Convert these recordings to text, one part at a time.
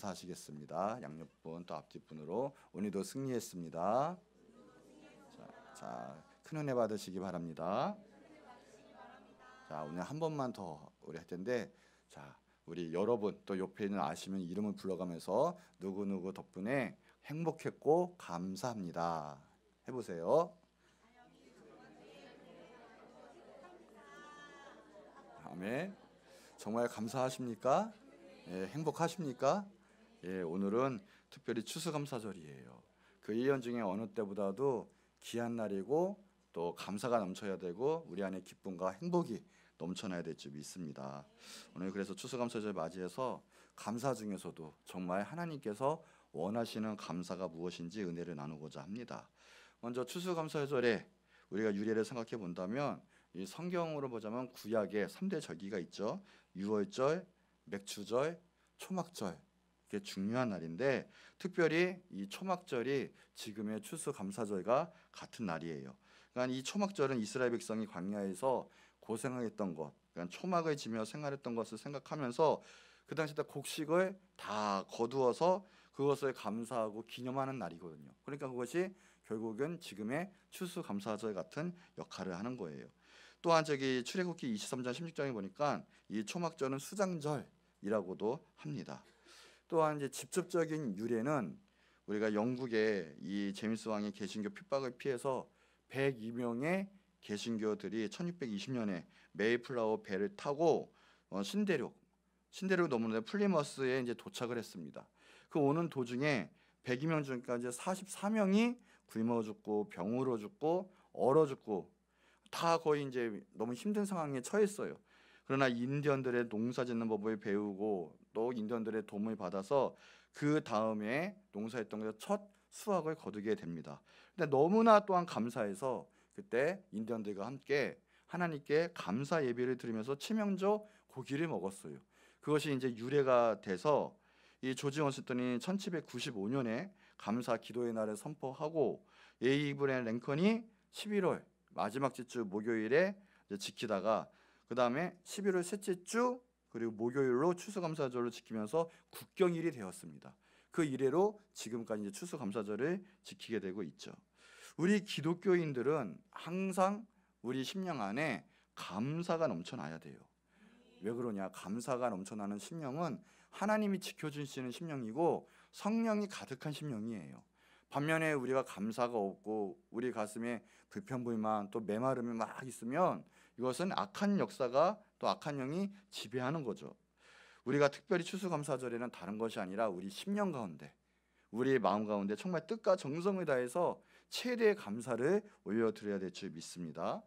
감사하시겠습니다. 양옆분 또 앞뒷분으로 오늘도 승리했습니다. 자, 큰 은혜 받으시기 바랍니다. 자, 오늘 한 번만 더 우리 할 텐데, 자, 우리 여러분 또 옆에 있는 아시면 이름을 불러가면서 누구누구 덕분에 행복했고 감사합니다 해보세요. 아멘. 정말 감사하십니까? 예, 행복하십니까? 예, 오늘은 특별히 추수감사절이에요. 그 1년 중에 어느 때보다도 귀한 날이고 또 감사가 넘쳐야 되고 우리 안에 기쁨과 행복이 넘쳐나야 될 줄 믿습니다. 오늘 그래서 추수감사절 맞이해서 감사 중에서도 정말 하나님께서 원하시는 감사가 무엇인지 은혜를 나누고자 합니다. 먼저 추수감사절에 우리가 유래를 생각해 본다면 이 성경으로 보자면 구약에 3대 절기가 있죠. 유월절, 맥추절, 초막절. 이게 중요한 날인데 특별히 이 초막절이 지금의 추수감사절과 같은 날이에요. 그러니까 이 초막절은 이스라엘 백성이 광야에서 고생했던 것, 그러니까 초막을 지며 생활했던 것을 생각하면서 그 당시 때 곡식을 다 거두어서 그것을 감사하고 기념하는 날이거든요. 그러니까 그것이 결국은 지금의 추수감사절 같은 역할을 하는 거예요. 또한 저기 출애굽기 23장 16장에 보니까 이 초막절은 수장절이라고도 합니다. 또한 이제 직접적인 유래는 우리가 영국의 이 제임스 왕의 개신교 핍박을 피해서 102명의 개신교들이 1620년에 메이플라워 배를 타고 신대륙 넘는데 플리머스에 이제 도착을 했습니다. 그 오는 도중에 102명 중까지 44명이 굶어 죽고 병으로 죽고 얼어 죽고 다 거의 이제 너무 힘든 상황에 처했어요. 그러나 인디언들의 농사 짓는 법을 배우고 또 인디언들의 도움을 받아서 그 다음에 농사했던 것에 첫 수확을 거두게 됩니다. 근데 너무나 또한 감사해서 그때 인디언들과 함께 하나님께 감사 예배를 드리면서 치명적 고기를 먹었어요. 그것이 이제 유래가 돼서 이 조지 워싱턴이 1795년에 감사 기도의 날을 선포하고 에이브라임 랭컨이 11월 마지막 주 목요일에 지키다가 그 다음에 11월 셋째 주 그리고 목요일로 추수감사절로 지키면서 국경일이 되었습니다. 그 이래로 지금까지 이제 추수감사절을 지키게 되고 있죠. 우리 기독교인들은 항상 우리 심령 안에 감사가 넘쳐나야 돼요. 왜 그러냐? 감사가 넘쳐나는 심령은 하나님이 지켜주시는 심령이고 성령이 가득한 심령이에요. 반면에 우리가 감사가 없고 우리 가슴에 불평불만 또 메마름이 막 있으면 이것은 악한 역사가 또 악한 영이 지배하는 거죠. 우리가 특별히 추수감사절에는 다른 것이 아니라 우리 심령 가운데 우리의 마음 가운데 정말 뜻과 정성을 다해서 최대의 감사를 올려드려야 될 줄 믿습니다.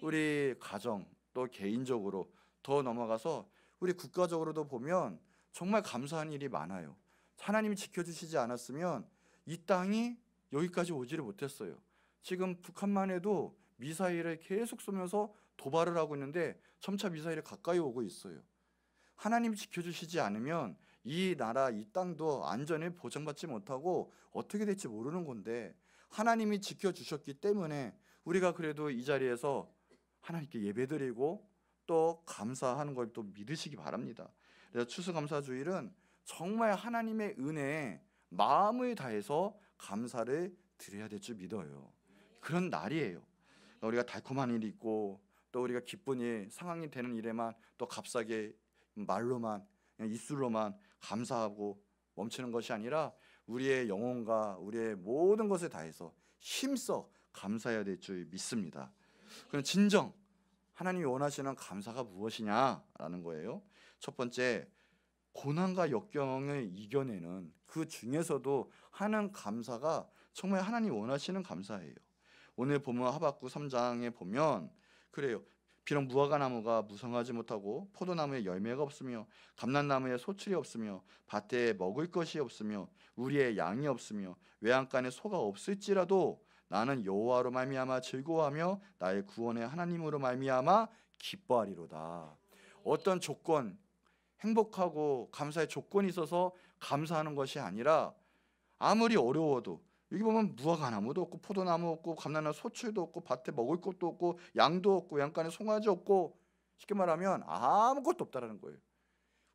우리 가정 또 개인적으로 더 넘어가서 우리 국가적으로도 보면 정말 감사한 일이 많아요. 하나님이 지켜주시지 않았으면 이 땅이 여기까지 오지를 못했어요. 지금 북한만 해도 미사일을 계속 쏘면서 도발을 하고 있는데 점차 미사일이 가까이 오고 있어요. 하나님이 지켜주시지 않으면 이 나라, 이 땅도 안전을 보장받지 못하고 어떻게 될지 모르는 건데 하나님이 지켜주셨기 때문에 우리가 그래도 이 자리에서 하나님께 예배드리고 또 감사하는 걸 또 믿으시기 바랍니다. 그래서 추수감사주일은 정말 하나님의 은혜에 마음을 다해서 감사를 드려야 될 줄 믿어요. 그런 날이에요. 우리가 달콤한 일이 있고 또 우리가 기쁜 일, 상황이 되는 일에만 또 값싸게 말로만 그냥 입술로만 감사하고 멈추는 것이 아니라 우리의 영혼과 우리의 모든 것을 다해서 힘써 감사해야 될 줄 믿습니다. 그럼 진정 하나님이 원하시는 감사가 무엇이냐라는 거예요. 첫 번째, 고난과 역경을 이겨내는 그 중에서도 하는 감사가 정말 하나님이 원하시는 감사예요. 오늘 보면 하박국 3장에 보면 그래요. 비록 무화과나무가 무성하지 못하고 포도나무에 열매가 없으며 감람나무에 소출이 없으며 밭에 먹을 것이 없으며 우리의 양이 없으며 외양간에 소가 없을지라도 나는 여호와로 말미암아 즐거워하며 나의 구원의 하나님으로 말미암아 기뻐하리로다. 어떤 조건, 행복하고 감사의 조건이 있어서 감사하는 것이 아니라 아무리 어려워도 여기 보면 무화과나무도 없고 포도나무 없고 감람나무 소출도 없고 밭에 먹을 것도 없고 양도 없고 양간에 송아지 없고 쉽게 말하면 아무것도 없다라는 거예요.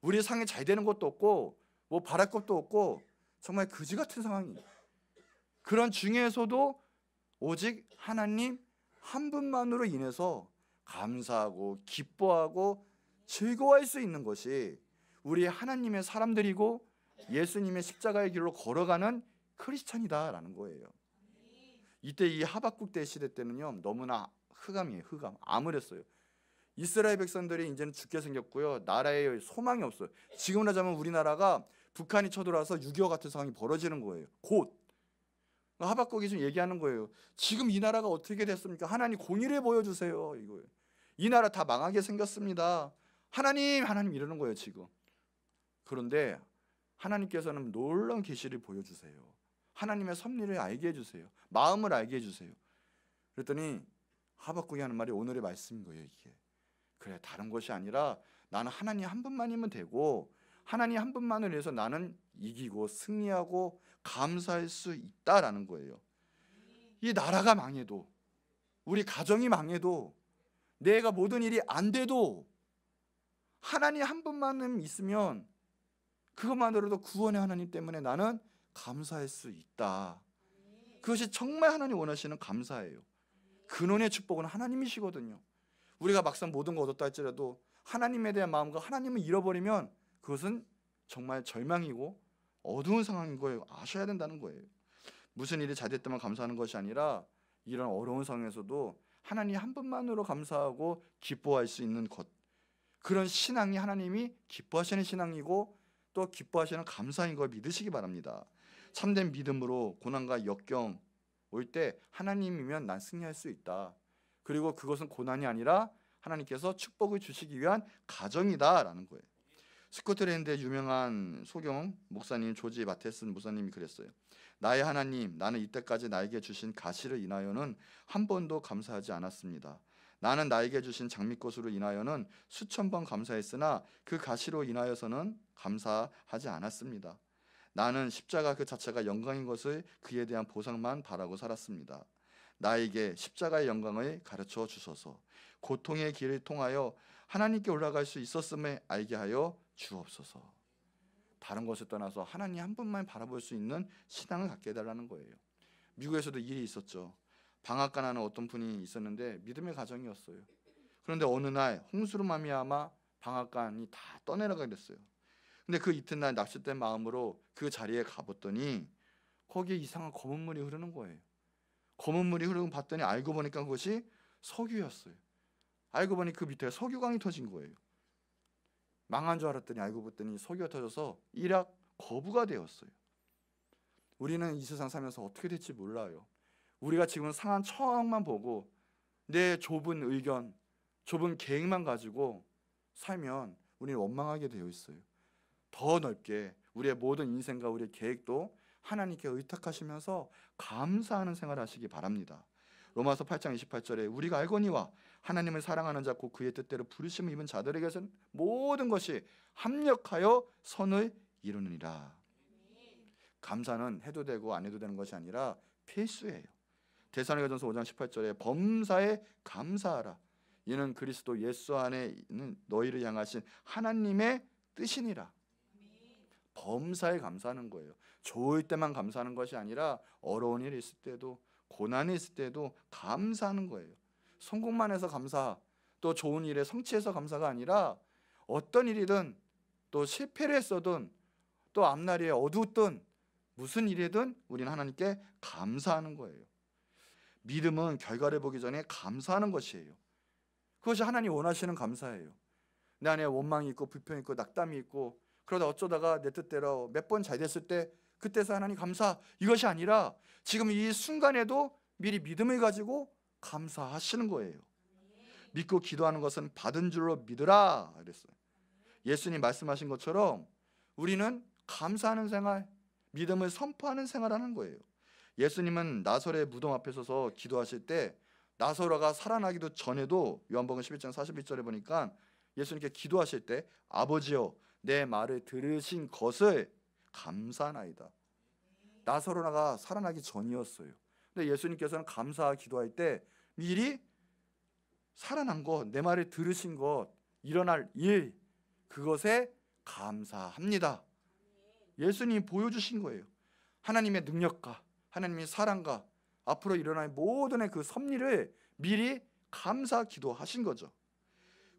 우리 상에 잘 되는 것도 없고 뭐 바랄 것도 없고 정말 그지 같은 상황이에요. 그런 중에서도 오직 하나님 한 분만으로 인해서 감사하고 기뻐하고 즐거워할 수 있는 것이 우리 하나님의 사람들이고 예수님의 십자가의 길로 걸어가는 크리스찬이다라는 거예요. 이때 이 하박국 때 시대 때는요, 너무나 흑암이에요. 흑암. 암울했어요. 이스라엘 백성들이 이제는 죽게 생겼고요, 나라에 소망이 없어요. 지금으로 하자면 우리나라가 북한이 쳐들어와서 6.25 같은 상황이 벌어지는 거예요. 곧 하박국이 좀 얘기하는 거예요. 지금 이 나라가 어떻게 됐습니까? 하나님 공의를 보여주세요. 이거예요. 이 나라 다 망하게 생겼습니다. 하나님 이러는 거예요 지금. 그런데 하나님께서는 놀라운 계시를 보여주세요. 하나님의 섭리를 알게 해주세요. 마음을 알게 해주세요. 그랬더니 하박국이 하는 말이 오늘의 말씀인 거예요. 이게 그래, 다른 것이 아니라 나는 하나님 한 분만이면 되고 하나님 한 분만을 위해서 나는 이기고 승리하고 감사할 수 있다라는 거예요. 이 나라가 망해도, 우리 가정이 망해도, 내가 모든 일이 안 돼도 하나님 한 분만은 있으면 그것만으로도 구원의 하나님 때문에 나는 감사할 수 있다. 그것이 정말 하나님 원하시는 감사예요. 근원의 축복은 하나님이시거든요. 우리가 막상 모든 거 얻었다 할지라도 하나님에 대한 마음과 하나님을 잃어버리면 그것은 정말 절망이고 어두운 상황인 걸 아셔야 된다는 거예요. 무슨 일이 잘 됐다면 감사하는 것이 아니라 이런 어려운 상황에서도 하나님 한 분만으로 감사하고 기뻐할 수 있는 것, 그런 신앙이 하나님이 기뻐하시는 신앙이고 또 기뻐하시는 감사인 걸 믿으시기 바랍니다. 참된 믿음으로 고난과 역경 올 때 하나님이면 난 승리할 수 있다. 그리고 그것은 고난이 아니라 하나님께서 축복을 주시기 위한 가정이다라는 거예요. 스코틀랜드의 유명한 소경 목사님 조지 마테슨 목사님이 그랬어요. 나의 하나님, 나는 이때까지 나에게 주신 가시를 인하여는 한 번도 감사하지 않았습니다. 나는 나에게 주신 장미꽃으로 인하여는 수천 번 감사했으나 그 가시로 인하여서는 감사하지 않았습니다. 나는 십자가 그 자체가 영광인 것을 그에 대한 보상만 바라고 살았습니다. 나에게 십자가의 영광을 가르쳐 주소서. 고통의 길을 통하여 하나님께 올라갈 수 있었음을 알게 하여 주옵소서. 다른 것을 떠나서 하나님 한 분만 바라볼 수 있는 신앙을 갖게 해달라는 거예요. 미국에서도 일이 있었죠. 방앗간 하는 어떤 분이 있었는데 믿음의 가정이었어요. 그런데 어느 날 홍수로 말미암아 방앗간이 다 떠내려가게 됐어요. 근데 그 이튿날 낚싯된 마음으로 그 자리에 가봤더니 거기에 이상한 검은 물이 흐르는 거예요. 검은 물이 흐르고 봤더니 알고 보니까 그것이 석유였어요. 알고 보니 그 밑에 석유광이 터진 거예요. 망한 줄 알았더니 알고 봤더니 석유가 터져서 일약 거부가 되었어요. 우리는 이 세상 살면서 어떻게 될지 몰라요. 우리가 지금 상한 처음만 보고 내 좁은 의견, 좁은 계획만 가지고 살면 우리는 원망하게 되어 있어요. 더 넓게 우리의 모든 인생과 우리의 계획도 하나님께 의탁하시면서 감사하는 생활을 하시기 바랍니다. 로마서 8장 28절에 우리가 알거니와 하나님을 사랑하는 자 곧 그의 뜻대로 부르심을 입은 자들에게서는 모든 것이 합력하여 선을 이루느니라. 감사는 해도 되고 안 해도 되는 것이 아니라 필수예요. 데살로니가전서 5장 18절에 범사에 감사하라. 이는 그리스도 예수 안에 있는 너희를 향하신 하나님의 뜻이니라. 범사에 감사하는 거예요. 좋을 때만 감사하는 것이 아니라 어려운 일이 있을 때도 고난이 있을 때도 감사하는 거예요. 성공만 해서 감사, 또 좋은 일에 성취해서 감사가 아니라 어떤 일이든 또 실패를 했어든 또 앞날이 어두웠든 무슨 일이든 우리는 하나님께 감사하는 거예요. 믿음은 결과를 보기 전에 감사하는 것이에요. 그것이 하나님 원하시는 감사예요. 내 안에 원망이 있고 불평이 있고 낙담이 있고 그러다 어쩌다가 내 뜻대로 몇 번 잘 됐을 때 그때서 하나님 감사, 이것이 아니라 지금 이 순간에도 미리 믿음을 가지고 감사하시는 거예요. 믿고 기도하는 것은 받은 줄로 믿으라 그랬어요. 예수님 말씀하신 것처럼 우리는 감사하는 생활, 믿음을 선포하는 생활하는 거예요. 예수님은 나사로의 무덤 앞에 서서 기도하실 때 나사로가 살아나기도 전에도 요한복음 11장 41절에 보니까 예수님께 기도하실 때 아버지여 내 말을 들으신 것을 감사하나이다. 나사로가 살아나기 전이었어요. 근데 예수님께서는 감사 기도할 때 미리 살아난 것, 내 말을 들으신 것, 일어날 일, 그것에 감사합니다. 예수님이 보여주신 거예요. 하나님의 능력과 하나님의 사랑과 앞으로 일어날 모든의 그 섭리를 미리 감사 기도하신 거죠.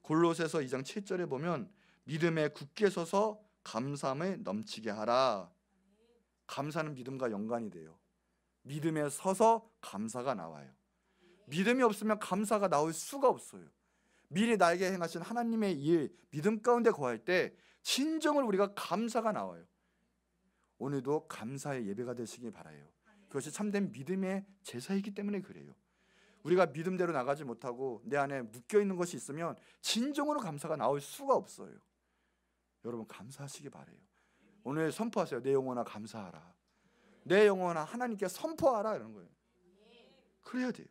골로새서 2장 7절에 보면 믿음에 굳게 서서 감사함을 넘치게 하라. 감사는 믿음과 연관이 돼요. 믿음에 서서 감사가 나와요. 믿음이 없으면 감사가 나올 수가 없어요. 미리 나에게 행하신 하나님의 일, 믿음 가운데 거할 때 진정으로 우리가 감사가 나와요. 오늘도 감사의 예배가 되시길 바라요. 그것이 참된 믿음의 제사이기 때문에 그래요. 우리가 믿음대로 나가지 못하고 내 안에 묶여있는 것이 있으면 진정으로 감사가 나올 수가 없어요. 여러분 감사하시기 바라요. 오늘 선포하세요. 내 영혼아 감사하라. 내 영혼아 하나님께 선포하라 이런 거예요. 그래야 돼요.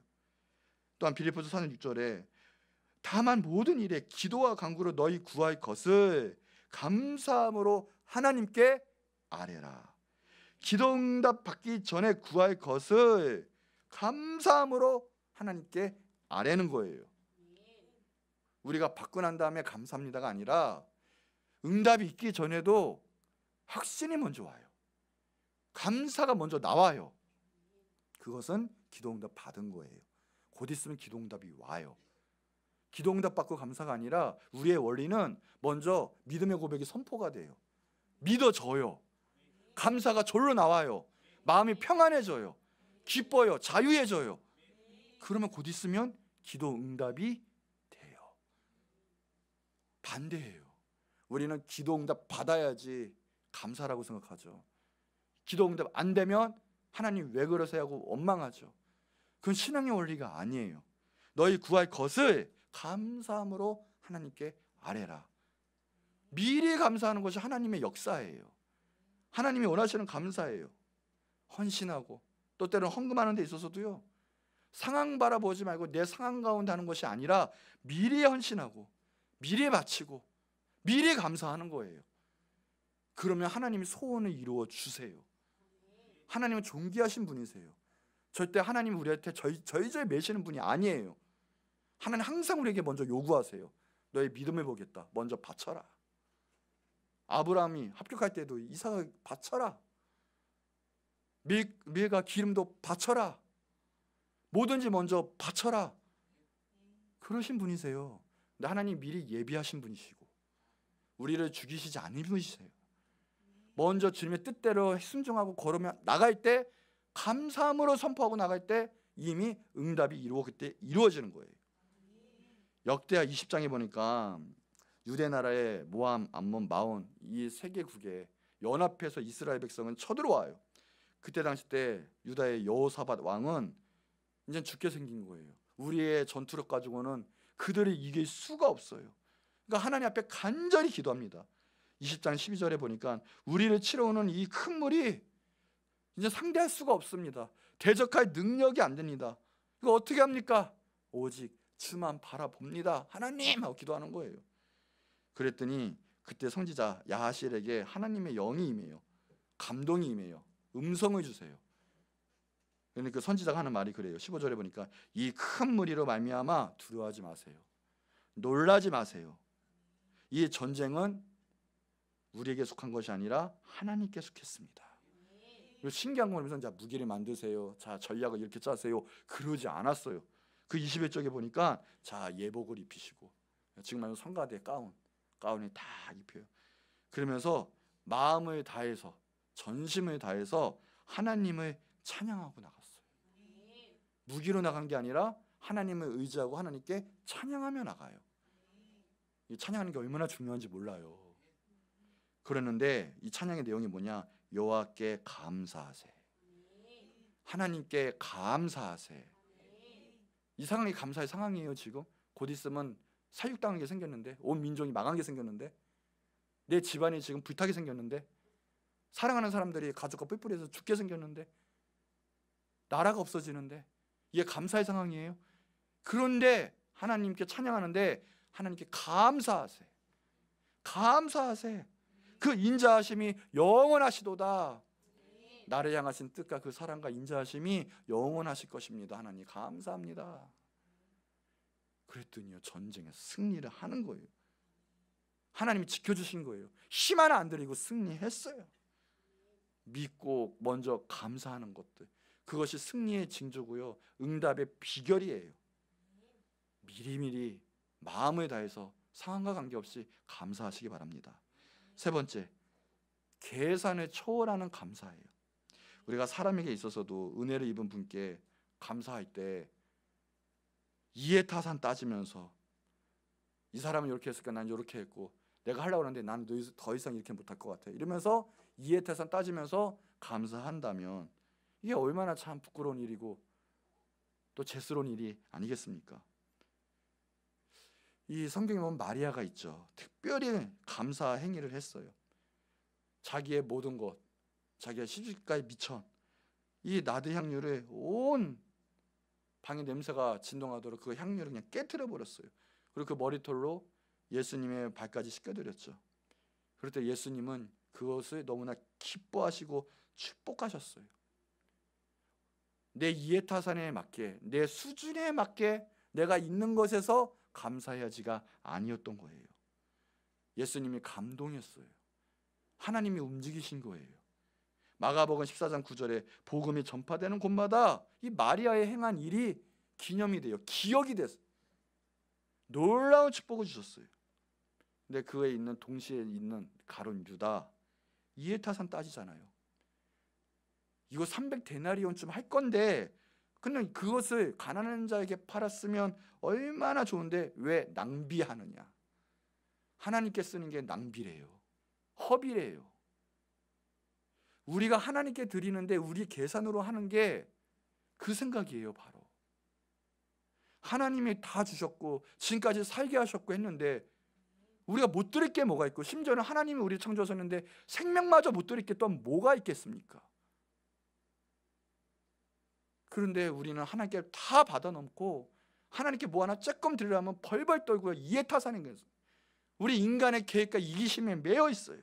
또한 빌립보서 4장 6절에 다만 모든 일에 기도와 간구로 너희 구할 것을 감사함으로 하나님께 아뢰라. 기도 응답 받기 전에 구할 것을 감사함으로 하나님께 아뢰는 거예요. 우리가 받고 난 다음에 감사합니다가 아니라 응답이 있기 전에도 확신이 먼저 와요. 감사가 먼저 나와요. 그것은 기도 응답 받은 거예요. 곧 있으면 기도 응답이 와요. 기도 응답 받고 감사가 아니라 우리의 원리는 먼저 믿음의 고백이 선포가 돼요. 믿어져요. 감사가 절로 나와요. 마음이 평안해져요. 기뻐요. 자유해져요. 그러면 곧 있으면 기도 응답이 돼요. 반대예요. 우리는 기도 응답 받아야지 감사라고 생각하죠. 기도 응답 안 되면 하나님 왜 그러세요 하고 원망하죠. 그건 신앙의 원리가 아니에요. 너희 구할 것을 감사함으로 하나님께 아뢰라. 미리 감사하는 것이 하나님의 역사예요. 하나님이 원하시는 감사예요. 헌신하고 또 때로는 헌금하는 데 있어서도요, 상황 바라보지 말고 내 상황 가운데 하는 것이 아니라 미리 헌신하고 미리 바치고 미리 감사하는 거예요. 그러면 하나님이 소원을 이루어 주세요. 하나님은 존귀하신 분이세요. 절대 하나님이 우리한테 저희저희 매시는 분이 아니에요. 하나님 항상 우리에게 먼저 요구하세요. 너의 믿음을 보겠다. 먼저 바쳐라. 아브라함이 합격할 때도 이삭을 바쳐라. 밀가 기름도 바쳐라. 뭐든지 먼저 바쳐라. 그러신 분이세요. 근데 하나님 미리 예비하신 분이시고 우리를 죽이시지 않은 분이세요. 먼저 주님의 뜻대로 순종하고 걸으며 나갈 때, 감사함으로 선포하고 나갈 때 이미 응답이 그때 이루어지는 거예요. 역대하 20장에 보니까 유대 나라의 모함, 암몬, 마온 이 세 개국에 연합해서 이스라엘 백성은 쳐들어와요. 그때 당시 때 유다의 여호사밧 왕은 이제 죽게 생긴 거예요. 우리의 전투력 가지고는 그들을 이길 수가 없어요. 그러니까 하나님 앞에 간절히 기도합니다. 20장 12절에 보니까 우리를 치러오는 이 큰 물이 이제 상대할 수가 없습니다. 대적할 능력이 안 됩니다. 이거 어떻게 합니까? 오직 주만 바라봅니다. 하나님 하고 기도하는 거예요. 그랬더니 그때 선지자 야하실에게 하나님의 영이 임해요. 감동이 임해요. 음성을 주세요. 그러니까 그 선지자가 하는 말이 그래요. 15절에 보니까 이 큰 무리로 말미암아 두려워하지 마세요. 놀라지 마세요. 이 전쟁은 우리에게 속한 것이 아니라 하나님께 속했습니다. 그리고 신기한 건 무슨 자 무기를 만드세요. 자 전략을 이렇게 짜세요. 그러지 않았어요. 그 21쪽에 보니까 자 예복을 입히시고 지금 말하는 성가대 가운을 다 입혀요. 그러면서 마음을 다해서 전심을 다해서 하나님을 찬양하고 나갔어요. 무기로 나간 게 아니라 하나님을 의지하고 하나님께 찬양하며 나가요. 이 찬양하는 게 얼마나 중요한지 몰라요. 그랬는데 이 찬양의 내용이 뭐냐? 여호와께 감사하세. 하나님께 감사하세. 이 상황이 감사의 상황이에요. 지금 곧 있으면 사육당한 게 생겼는데, 온 민족이 망한 게 생겼는데, 내 집안이 지금 불타게 생겼는데, 사랑하는 사람들이 가족과 뿔뿔이해서 죽게 생겼는데, 나라가 없어지는데, 이게 감사의 상황이에요. 그런데 하나님께 찬양하는데 하나님께 감사하세. 감사하세. 그 인자하심이 영원하시도다. 나를 향하신 뜻과 그 사랑과 인자하심이 영원하실 것입니다. 하나님 감사합니다. 그랬더니요, 전쟁에 승리를 하는 거예요. 하나님이 지켜주신 거예요. 힘 하나 안 들이고 승리했어요. 믿고 먼저 감사하는 것들, 그것이 승리의 징조고요, 응답의 비결이에요. 미리미리 마음을 다해서 상황과 관계없이 감사하시기 바랍니다. 세 번째, 계산을 초월하는 감사예요. 우리가 사람에게 있어서도 은혜를 입은 분께 감사할 때 이해타산 따지면서 이 사람은 이렇게 했으니까 난 이렇게 했고, 내가 하려고 하는데 나는 더 이상 이렇게 못할 것 같아, 이러면서 이해타산 따지면서 감사한다면 이게 얼마나 참 부끄러운 일이고 또 죄스러운 일이 아니겠습니까? 이 성경에 보면 마리아가 있죠. 특별히 감사 행위를 했어요. 자기의 모든 것, 자기의 시집가의 미천, 이 나드 향유를 온 방의 냄새가 진동하도록 그 향유를 그냥 깨트려 버렸어요. 그리고 그 머리털로 예수님의 발까지 씻겨드렸죠. 그럴 때 예수님은 그것을 너무나 기뻐하시고 축복하셨어요. 내 이해타산에 맞게, 내 수준에 맞게 내가 있는 것에서 감사해야지가 아니었던 거예요. 예수님이 감동했어요. 하나님이 움직이신 거예요. 마가복음 14장 9절에 복음이 전파되는 곳마다 이 마리아의 행한 일이 기념이 돼요. 기억이 됐어요. 놀라운 축복을 주셨어요. 근데 그에 있는 동시에 있는 가룟 유다, 이해타산 따지잖아요. 이거 300데나리온쯤 할 건데 근데 그것을 가난한 자에게 팔았으면 얼마나 좋은데 왜 낭비하느냐. 하나님께 쓰는 게 낭비래요. 허비래요. 우리가 하나님께 드리는데 우리 계산으로 하는 게 그 생각이에요. 바로 하나님이 다 주셨고 지금까지 살게 하셨고 했는데 우리가 못 드릴 게 뭐가 있고, 심지어는 하나님이 우리를 창조하셨는데 생명마저 못 드릴 게 또 뭐가 있겠습니까? 그런데 우리는 하나님께 다 받아넘고 하나님께 뭐 하나 조금 드리려면 벌벌 떨고요, 이해타산인 거예요. 우리 인간의 계획과 이기심에 매여 있어요.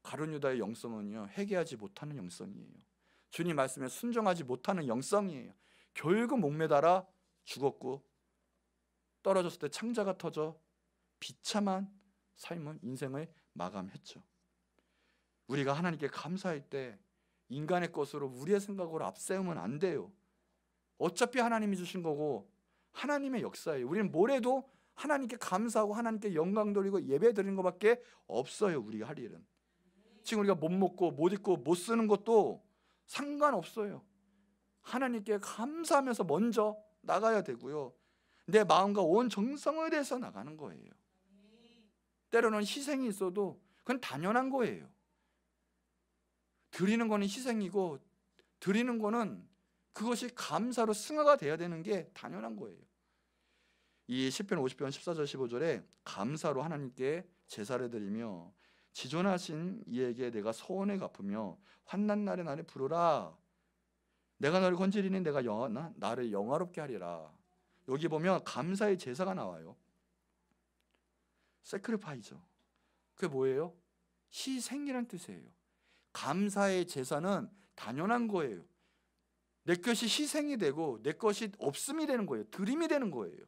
가룟 유다의 영성은요, 회개하지 못하는 영성이에요. 주님 말씀에 순종하지 못하는 영성이에요. 결국 목매달아 죽었고 떨어졌을 때 창자가 터져 비참한 삶은 인생을 마감했죠. 우리가 하나님께 감사할 때 인간의 것으로 우리의 생각으로 앞세우면 안 돼요. 어차피 하나님이 주신 거고 하나님의 역사예요. 우리는 뭘 해도 하나님께 감사하고 하나님께 영광 돌리고 예배 드리는 것밖에 없어요. 우리가 할 일은. 지금 우리가 못 먹고 못 입고 못 쓰는 것도 상관없어요. 하나님께 감사하면서 먼저 나가야 되고요, 내 마음과 온 정성을 다해서 나가는 거예요. 때로는 희생이 있어도 그건 당연한 거예요. 드리는 거는 희생이고 드리는 거는 그것이 감사로 승화가 돼야 되는 게 당연한 거예요. 이 시편 50편 14절 15절에 감사로 하나님께 제사를 드리며 지존하신 이에게 내가 소원을 갚으며 환난 날에 나를 부르라. 내가 너를 건지리니 내가 나를 영화롭게 하리라. 여기 보면 감사의 제사가 나와요. 세크리파이죠. 그게 뭐예요? 희생이란 뜻이에요. 감사의 제사는 당연한 거예요. 내 것이 희생이 되고 내 것이 없음이 되는 거예요. 드림이 되는 거예요.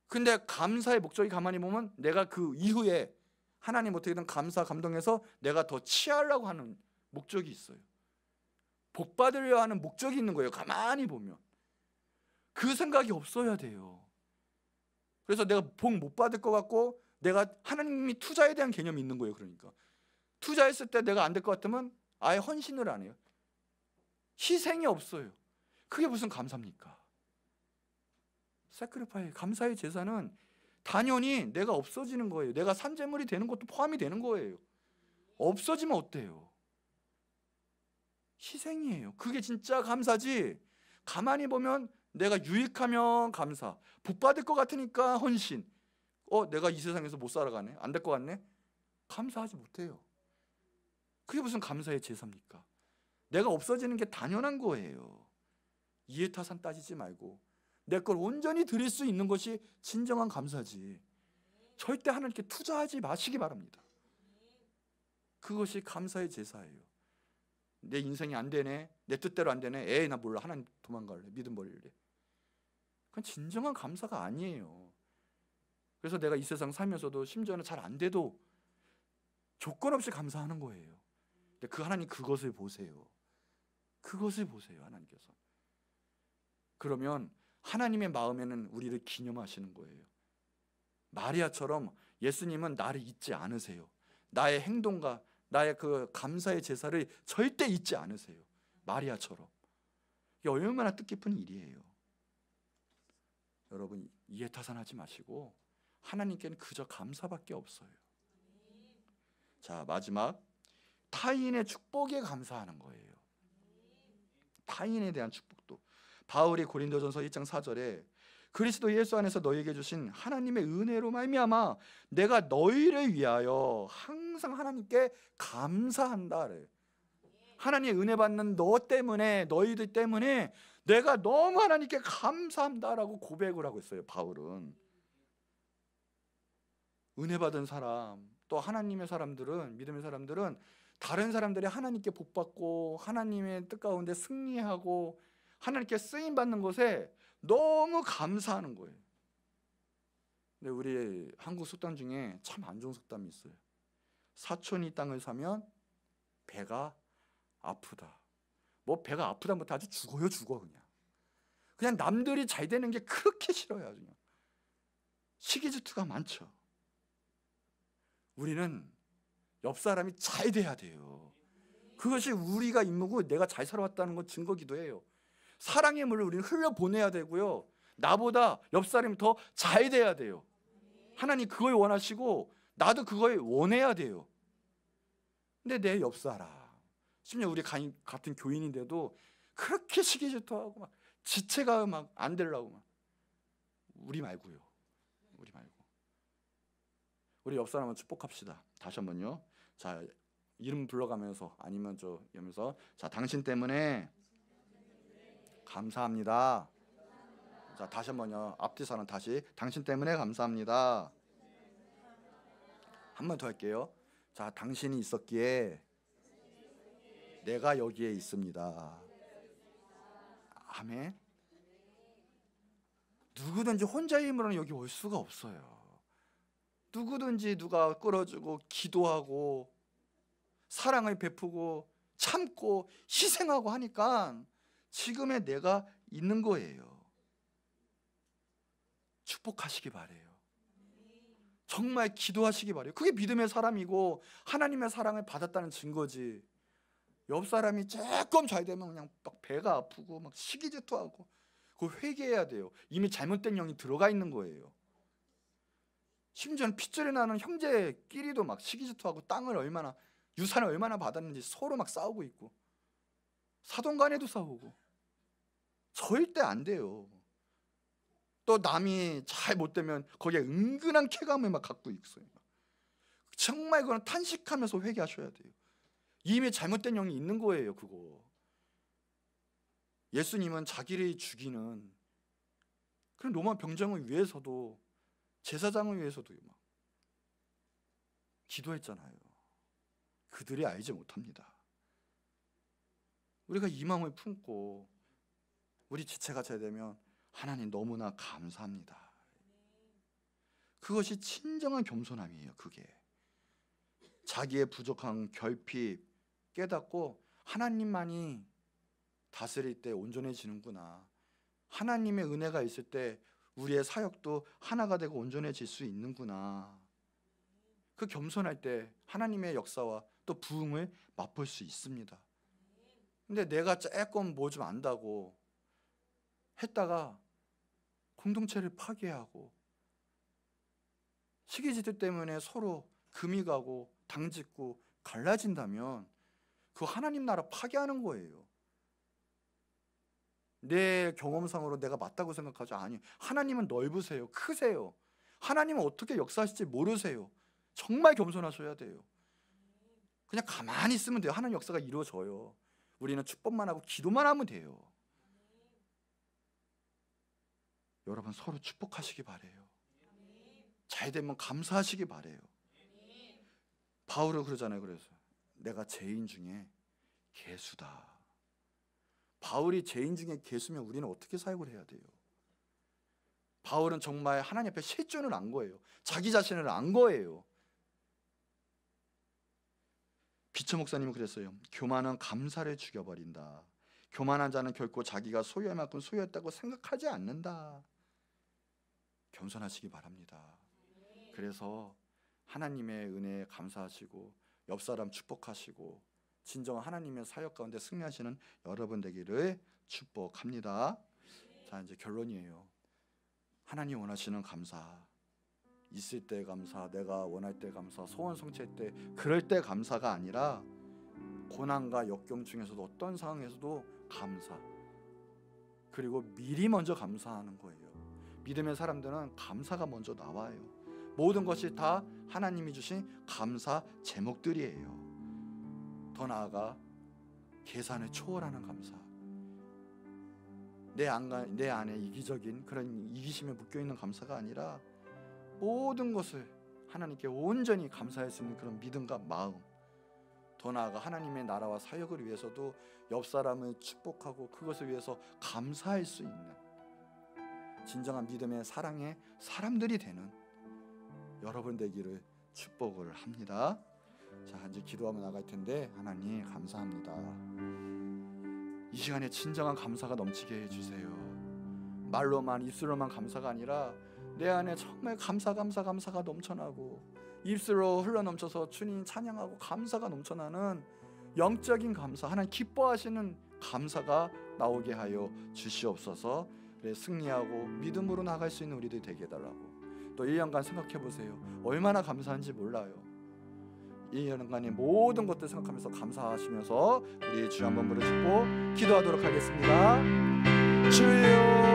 근데 감사의 목적이 가만히 보면 내가 그 이후에 하나님 어떻게든 감사 감동해서 내가 더 취하려고 하는 목적이 있어요. 복 받으려 하는 목적이 있는 거예요. 가만히 보면 그 생각이 없어야 돼요. 그래서 내가 복 못 받을 것 같고 내가 하나님이 투자에 대한 개념이 있는 거예요. 그러니까 투자했을 때 내가 안 될 것 같으면 아예 헌신을 안 해요. 희생이 없어요. 그게 무슨 감사입니까? 사크리파이, 감사의 제사는 당연히 내가 없어지는 거예요. 내가 산재물이 되는 것도 포함이 되는 거예요. 없어지면 어때요? 희생이에요. 그게 진짜 감사지. 가만히 보면 내가 유익하면 감사, 복 받을 것 같으니까 헌신. 내가 이 세상에서 못 살아가네, 안 될 것 같네, 감사하지 못해요. 그게 무슨 감사의 제사입니까? 내가 없어지는 게 당연한 거예요. 이해타산 따지지 말고 내 걸 온전히 드릴 수 있는 것이 진정한 감사지. 절대 하나님께 투자하지 마시기 바랍니다. 그것이 감사의 제사예요. 내 인생이 안 되네, 내 뜻대로 안 되네, 에이 나 몰라, 하나님 도망갈래, 믿음 버릴래. 그건 진정한 감사가 아니에요. 그래서 내가 이 세상 살면서도 심지어는 잘 안 돼도 조건 없이 감사하는 거예요. 근데 그 하나님 그것을 보세요. 그것을 보세요, 하나님께서. 그러면 하나님의 마음에는 우리를 기념하시는 거예요. 마리아처럼 예수님은 나를 잊지 않으세요. 나의 행동과 나의 그 감사의 제사를 절대 잊지 않으세요. 마리아처럼. 이게 얼마나 뜻깊은 일이에요. 여러분, 이해타산하지 마시고 하나님께는 그저 감사밖에 없어요. 자, 마지막, 타인의 축복에 감사하는 거예요. 타인에 대한 축복도. 바울이 고린도전서 1장 4절에 그리스도 예수 안에서 너희에게 주신 하나님의 은혜로 말미암아 내가 너희를 위하여 항상 하나님께 감사한다. 하나님의 은혜 받는 너 때문에, 너희들 때문에 내가 너무 하나님께 감사한다라고 고백을 하고 있어요. 바울은. 은혜 받은 사람, 또 하나님의 사람들은, 믿음의 사람들은 다른 사람들이 하나님께 복받고 하나님의 뜻 가운데 승리하고 하나님께 쓰임 받는 것에 너무 감사하는 거예요. 근데 우리 한국 속담 중에 참 안 좋은 속담이 있어요. 사촌이 땅을 사면 배가 아프다. 뭐 배가 아프다 못해 아주 죽어요, 죽어. 그냥 남들이 잘 되는 게 그렇게 싫어요. 아주 시기질투가 많죠. 우리는 옆 사람이 잘 돼야 돼요. 그것이 우리가 임무고 내가 잘 살아왔다는 건 증거기도 해요. 사랑의 물을 우리는 흘려보내야 되고요, 나보다 옆 사람이 더 잘 돼야 돼요. 하나님 그걸 원하시고 나도 그걸 원해야 돼요. 근데 내 옆 사람, 심지어 우리 같은 교인인데도 그렇게 시기질투하고 막 지체가 막 안 되려고 막. 우리 말고요. 우리 말고. 우리 옆 사람을 축복합시다. 다시 한번요. 자, 이름 불러가면서 아니면 저 이러면서, 자, 당신 때문에 감사합니다. 자, 다시 한번요. 앞뒤 사람 다시, 당신 때문에 감사합니다. 한 번 더 할게요. 자, 당신이 있었기에 내가 여기에 있습니다. 아멘. 누구든지 혼자의 힘으로는 여기 올 수가 없어요. 누구든지 누가 끌어주고 기도하고 사랑을 베푸고 참고 희생하고 하니까 지금의 내가 있는 거예요. 축복하시기 바래요. 정말 기도하시기 바래요. 그게 믿음의 사람이고 하나님의 사랑을 받았다는 증거지. 옆 사람이 조금 잘 되면 그냥 막 배가 아프고 막 시기질투하고, 그거 회개해야 돼요. 이미 잘못된 영이 들어가 있는 거예요. 심지어는 핏줄이 나는 형제끼리도 막 시기질투하고 땅을 얼마나, 유산을 얼마나 받았는지 서로 막 싸우고 있고, 사돈간에도 싸우고. 절대 안 돼요. 또 남이 잘 못되면 거기에 은근한 쾌감을 막 갖고 있어요. 정말 그건 탄식하면서 회개하셔야 돼요. 이미 잘못된 영이 있는 거예요. 그거. 예수님은 자기를 죽이는 그런 로마 병정을 위해서도, 제사장을 위해서도 막 기도했잖아요. 그들이 알지 못합니다. 우리가 이 마음을 품고 우리 지체가 잘 되면 하나님 너무나 감사합니다. 그것이 진정한 겸손함이에요. 그게 자기의 부족한 결핍 깨닫고 하나님만이 다스릴 때 온전해지는구나. 하나님의 은혜가 있을 때 우리의 사역도 하나가 되고 온전해질 수 있는구나. 그 겸손할 때 하나님의 역사와 또 부흥을 맛볼 수 있습니다. 근데 내가 조금 뭐 좀 안다고 했다가 공동체를 파괴하고 시기질투 때문에 서로 금이 가고 당짓고 갈라진다면 그 하나님 나라 파괴하는 거예요. 내 경험상으로 내가 맞다고 생각하죠. 아니, 하나님은 넓으세요. 크세요. 하나님은 어떻게 역사하실지 모르세요. 정말 겸손하셔야 돼요. 그냥 가만히 있으면 돼요. 하나님 역사가 이루어져요. 우리는 축복만 하고 기도만 하면 돼요. 여러분 서로 축복하시기 바래요. 잘 되면 감사하시기 바래요. 바울은 그러잖아요. 그래서 내가 죄인 중에 괴수다. 바울이 죄인 중에 괴수면 우리는 어떻게 사역을 해야 돼요? 바울은 정말 하나님 앞에 실존을 안 거예요. 자기 자신을 안 거예요. 비처 목사님은 그랬어요. 교만은 감사를 죽여버린다. 교만한 자는 결코 자기가 소유할 만큼 소유했다고 생각하지 않는다. 겸손하시기 바랍니다. 그래서 하나님의 은혜에 감사하시고 옆 사람 축복하시고 진정한 하나님의 사역 가운데 승리하시는 여러분 되기를 축복합니다. 자, 이제 결론이에요. 하나님 원하시는 감사, 있을 때 감사, 내가 원할 때 감사, 소원 성취할 때 그럴 때 감사가 아니라 고난과 역경 중에서도 어떤 상황에서도 감사, 그리고 미리 먼저 감사하는 거예요. 믿음의 사람들은 감사가 먼저 나와요. 모든 것이 다 하나님이 주신 감사 제목들이에요. 더 나아가 계산을 초월하는 감사, 내 안에 이기적인 그런 이기심에 묶여있는 감사가 아니라 모든 것을 하나님께 온전히 감사할 수 있는 그런 믿음과 마음, 더 나아가 하나님의 나라와 사역을 위해서도 옆 사람을 축복하고 그것을 위해서 감사할 수 있는 진정한 믿음의 사랑의 사람들이 되는 여러분 되기를 축복을 합니다. 자, 이제 기도하며 나갈 텐데 하나님 감사합니다. 이 시간에 진정한 감사가 넘치게 해주세요. 말로만 입술로만 감사가 아니라 내 안에 정말 감사가 넘쳐나고 입술로 흘러넘쳐서 주님 찬양하고 감사가 넘쳐나는 영적인 감사, 하나님 기뻐하시는 감사가 나오게 하여 주시옵소서. 그래 승리하고 믿음으로 나갈 수 있는 우리들 되게 해달라고. 또 1년간 생각해 보세요. 얼마나 감사한지 몰라요. 1년간의 모든 것들 생각하면서 감사하시면서 우리 주 한번 부르시고 기도하도록 하겠습니다. 주여